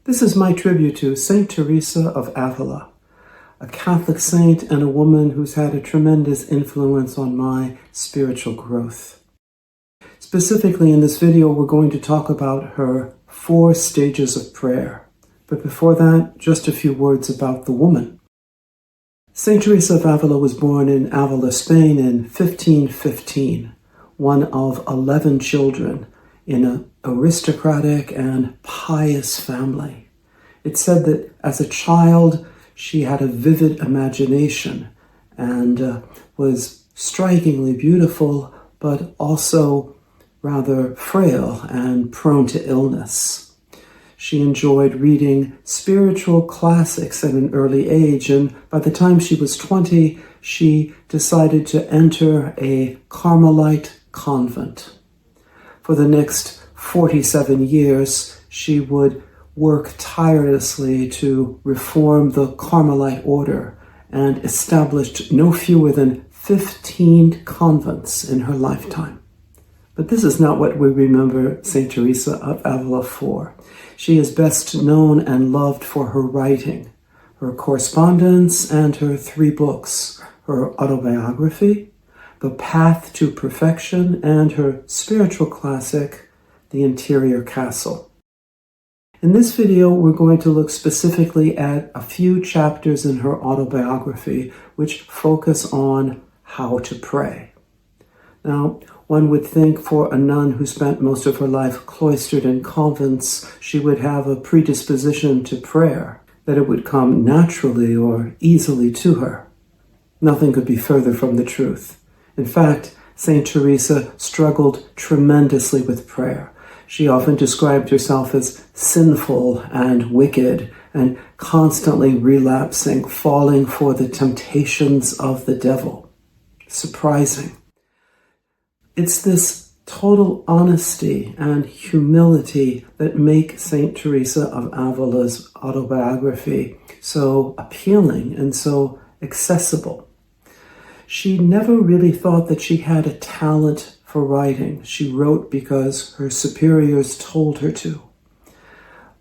This is my tribute to Saint Theresa of Avila, a Catholic saint and a woman who's had a tremendous influence on my spiritual growth. Specifically in this video, we're going to talk about her 4 stages of prayer. But before that, just a few words about the woman. Saint Theresa of Avila was born in Avila, Spain in 1515, one of 11 children in an aristocratic and pious family. It's said that as a child, she had a vivid imagination and was strikingly beautiful, but also rather frail and prone to illness. She enjoyed reading spiritual classics at an early age, and by the time she was 20, she decided to enter a Carmelite convent. For the next 47 years, she would work tirelessly to reform the Carmelite order and established no fewer than 15 convents in her lifetime. But this is not what we remember Saint Theresa of Avila for. She is best known and loved for her writing, her correspondence, and her 3 books, her autobiography, The Path to Perfection, and her spiritual classic, The Interior Castle. In this video, we're going to look specifically at a few chapters in her autobiography which focus on how to pray. Now, one would think for a nun who spent most of her life cloistered in convents, she would have a predisposition to prayer, that it would come naturally or easily to her. Nothing could be further from the truth. In fact, Saint Theresa struggled tremendously with prayer. She often described herself as sinful and wicked and constantly relapsing, falling for the temptations of the devil. Surprising. It's this total honesty and humility that make Saint Theresa of Avila's autobiography so appealing and so accessible. She never really thought that she had a talent for writing. She wrote because her superiors told her to.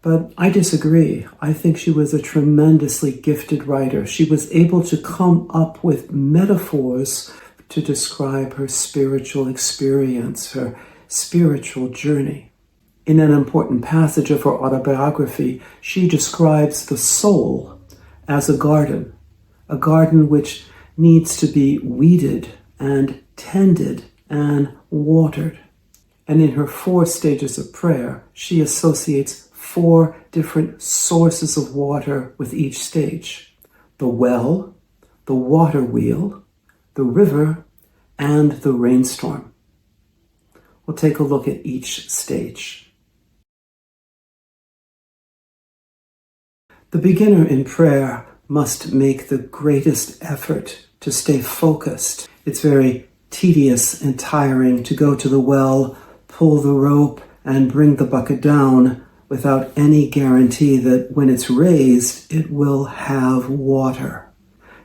But I disagree. I think she was a tremendously gifted writer. She was able to come up with metaphors to describe her spiritual experience, her spiritual journey. In an important passage of her autobiography, she describes the soul as a garden which needs to be weeded and tended and watered. And in her 4 stages of prayer, she associates 4 different sources of water with each stage: the well, the water wheel, the river, and the rainstorm. We'll take a look at each stage. The beginner in prayer must make the greatest effort to stay focused. It's very tedious and tiring to go to the well, pull the rope, and bring the bucket down without any guarantee that when it's raised, it will have water.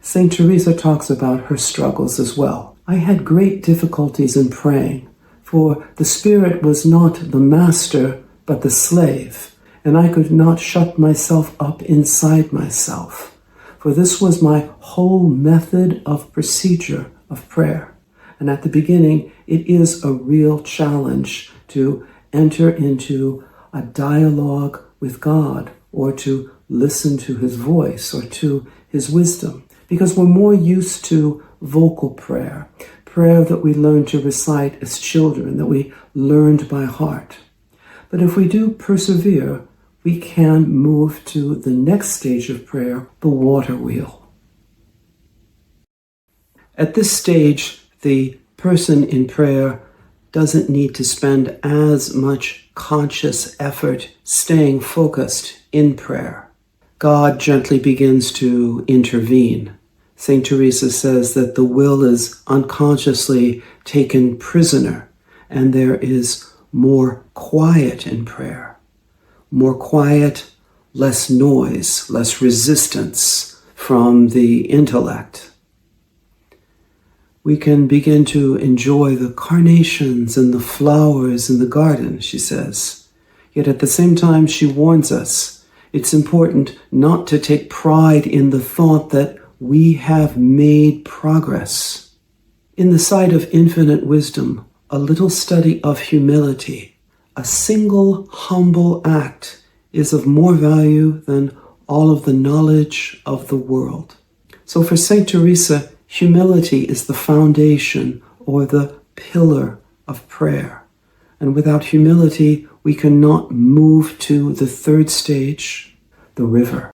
Saint Theresa talks about her struggles as well. I had great difficulties in praying, for the Spirit was not the master, but the slave, and I could not shut myself up inside myself, for this was my whole method of procedure of prayer. And at the beginning, it is a real challenge to enter into a dialogue with God, or to listen to his voice or to his wisdom, because we're more used to vocal prayer that we learned to recite as children, that we learned by heart. But if we do persevere, we can move to the next stage of prayer, the water wheel. At this stage, the person in prayer doesn't need to spend as much conscious effort staying focused in prayer. God gently begins to intervene. Saint Theresa says that the will is unconsciously taken prisoner, and there is more quiet in prayer. More quiet, less noise, less resistance from the intellect. We can begin to enjoy the carnations and the flowers in the garden, she says. Yet at the same time, she warns us, It's important not to take pride in the thought that we have made progress. In the sight of infinite wisdom, a little study of humility, a single humble act is of more value than all of the knowledge of the world. So for Saint Teresa, humility is the foundation or the pillar of prayer. And without humility, we cannot move to the third stage, the river.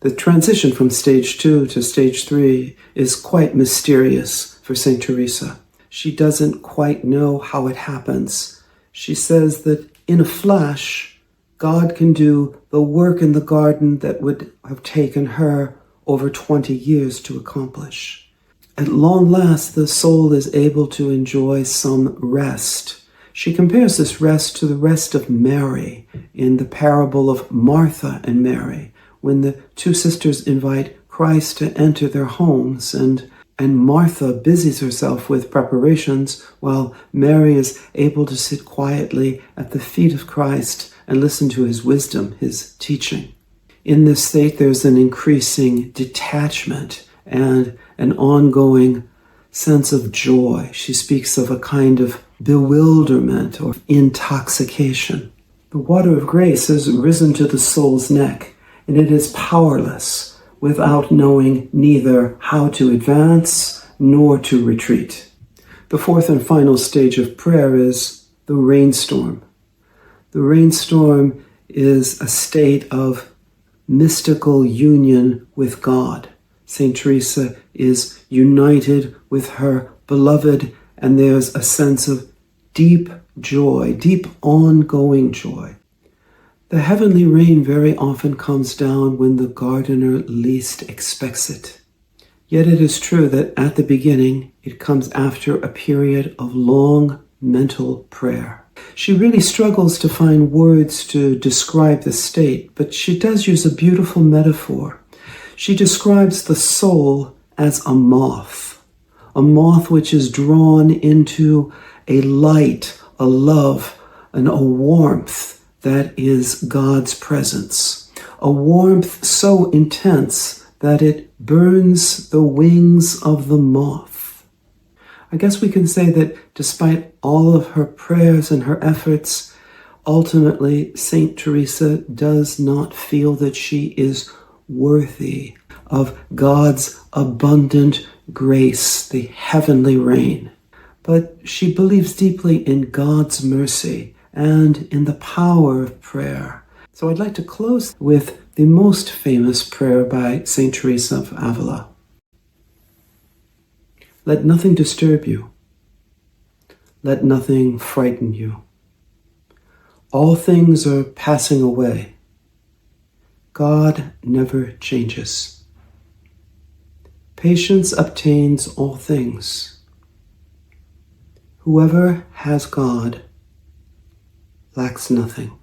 The transition from stage 2 to stage 3 is quite mysterious for Saint Teresa. She doesn't quite know how it happens. She says that in a flash, God can do the work in the garden that would have taken her over 20 years to accomplish. At long last, the soul is able to enjoy some rest. She compares this rest to the rest of Mary in the parable of Martha and Mary, when the two sisters invite Christ to enter their homes, and Martha busies herself with preparations while Mary is able to sit quietly at the feet of Christ and listen to his wisdom, his teaching. In this state, there's an increasing detachment and an ongoing sense of joy. She speaks of a kind of bewilderment or intoxication. The water of grace has risen to the soul's neck, and it is powerless without knowing neither how to advance nor to retreat. The fourth and final stage of prayer is the rainstorm. The rainstorm is a state of mystical union with God. Saint Teresa is united with her beloved, and there's a sense of deep joy, deep ongoing joy. The heavenly rain very often comes down when the gardener least expects it. Yet it is true that at the beginning, it comes after a period of long mental prayer. She really struggles to find words to describe the state, but she does use a beautiful metaphor. She describes the soul as a moth which is drawn into a light, a love, and a warmth that is God's presence. A warmth so intense that it burns the wings of the moth. I guess we can say that despite all of her prayers and her efforts, ultimately Saint Teresa does not feel that she is worthy of God's abundant grace, the heavenly rain. But she believes deeply in God's mercy and in the power of prayer. So I'd like to close with the most famous prayer by Saint Theresa of Avila. Let nothing disturb you. Let nothing frighten you. All things are passing away. God never changes. Patience obtains all things. Whoever has God lacks nothing.